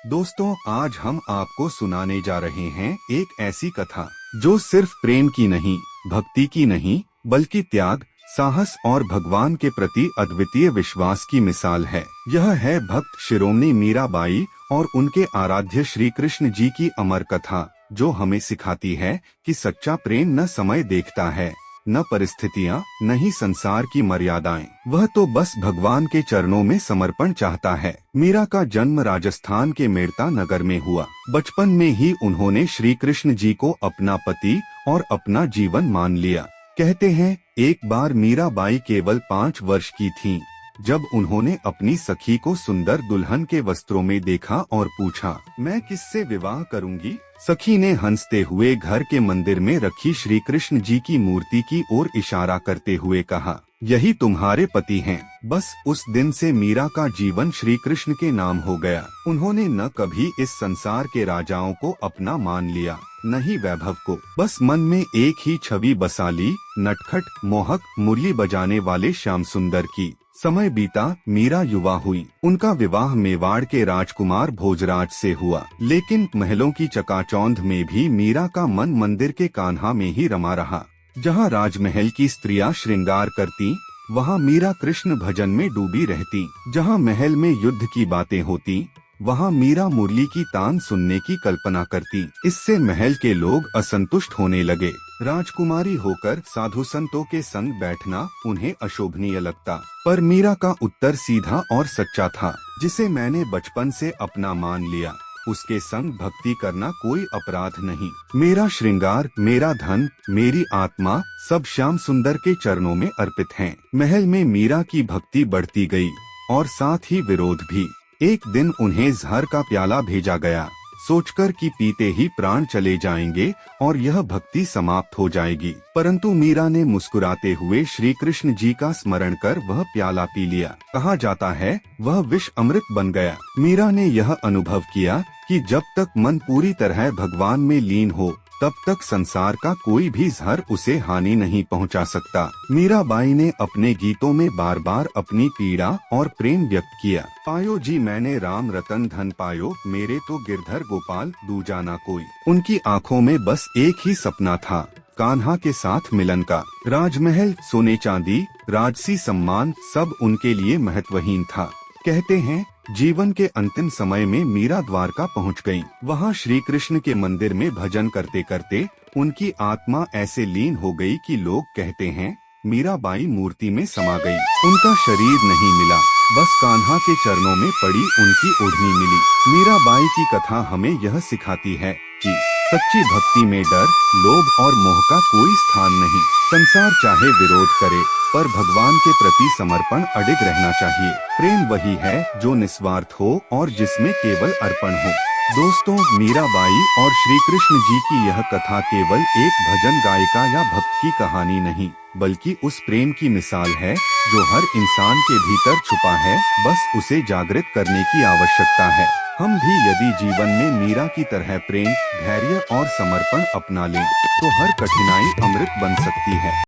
दोस्तों, आज हम आपको सुनाने जा रहे हैं एक ऐसी कथा जो सिर्फ प्रेम की नहीं, भक्ति की नहीं, बल्कि त्याग, साहस और भगवान के प्रति अद्वितीय विश्वास की मिसाल है। यह है भक्त शिरोमणि मीराबाई और उनके आराध्य श्री कृष्ण जी की अमर कथा, जो हमें सिखाती है कि सच्चा प्रेम न समय देखता है, न परिस्थितियाँ, न ही संसार की मर्यादाएं। वह तो बस भगवान के चरणों में समर्पण चाहता है। मीरा का जन्म राजस्थान के मेड़ता नगर में हुआ। बचपन में ही उन्होंने श्री कृष्ण जी को अपना पति और अपना जीवन मान लिया। कहते हैं, एक बार मीराबाई केवल 5 वर्ष की थीं, जब उन्होंने अपनी सखी को सुंदर दुल्हन के वस्त्रों में देखा और पूछा, मैं किससे विवाह करूंगी? सखी ने हंसते हुए घर के मंदिर में रखी श्री कृष्ण जी की मूर्ति की ओर इशारा करते हुए कहा, यही तुम्हारे पति हैं। बस उस दिन से मीरा का जीवन श्री कृष्ण के नाम हो गया। उन्होंने न कभी इस संसार के राजाओं को अपना मान लिया, न ही वैभव को। बस मन में एक ही छवि बसा ली, नटखट, मोहक, मुरली बजाने वाले श्याम सुंदर की। समय बीता, मीरा युवा हुई। उनका विवाह मेवाड़ के राजकुमार भोजराज से हुआ। लेकिन महलों की चकाचौंध में भी मीरा का मन मंदिर के कान्हा में ही रमा रहा। जहाँ राजमहल की स्त्रियां श्रृंगार करती, वहाँ मीरा कृष्ण भजन में डूबी रहती। जहाँ महल में युद्ध की बातें होती, वहाँ मीरा मुरली की तान सुनने की कल्पना करती। इससे महल के लोग असंतुष्ट होने लगे। राजकुमारी होकर साधु संतों के संग बैठना उन्हें अशोभनीय लगता। पर मीरा का उत्तर सीधा और सच्चा था, जिसे मैंने बचपन से अपना मान लिया, उसके संग भक्ति करना कोई अपराध नहीं। मेरा श्रृंगार, मेरा धन, मेरी आत्मा, सब श्याम सुंदर के चरणों में अर्पित हैं। महल में मीरा की भक्ति बढ़ती गई और साथ ही विरोध भी। एक दिन उन्हें जहर का प्याला भेजा गया, सोचकर कि पीते ही प्राण चले जाएंगे और यह भक्ति समाप्त हो जाएगी। परंतु मीरा ने मुस्कुराते हुए श्री कृष्ण जी का स्मरण कर वह प्याला पी लिया। कहा जाता है, वह विष अमृत बन गया। मीरा ने यह अनुभव किया कि जब तक मन पूरी तरह भगवान में लीन हो, तब तक संसार का कोई भी जहर उसे हानि नहीं पहुंचा सकता। मीराबाई ने अपने गीतों में बार बार अपनी पीड़ा और प्रेम व्यक्त किया। पायो जी मैंने राम रतन धन पायो, मेरे तो गिरधर गोपाल दूजा ना कोई। उनकी आंखों में बस एक ही सपना था, कान्हा के साथ मिलन का। राजमहल, सोने चांदी, राजसी सम्मान, सब उनके लिए महत्वहीन था। कहते हैं, जीवन के अंतिम समय में मीरा द्वारका पहुंच गईं। वहां श्री कृष्ण के मंदिर में भजन करते करते उनकी आत्मा ऐसे लीन हो गई कि लोग कहते हैं, मीराबाई मूर्ति में समा गई। उनका शरीर नहीं मिला, बस कान्हा के चरणों में पड़ी उनकी ओढ़नी मिली। मीराबाई की कथा हमें यह सिखाती है कि सच्ची भक्ति में डर, लोभ और मोह का कोई स्थान नहीं। संसार चाहे विरोध करे, पर भगवान के प्रति समर्पण अडिग रहना चाहिए। प्रेम वही है जो निस्वार्थ हो और जिसमें केवल अर्पण हो। दोस्तों, मीराबाई और श्री कृष्ण जी की यह कथा केवल एक भजन गायिका या भक्त की कहानी नहीं, बल्कि उस प्रेम की मिसाल है जो हर इंसान के भीतर छुपा है, बस उसे जागृत करने की आवश्यकता है। हम भी यदि जीवन में मीरा की तरह प्रेम, धैर्य और समर्पण अपना लें, तो हर कठिनाई अमृत बन सकती है।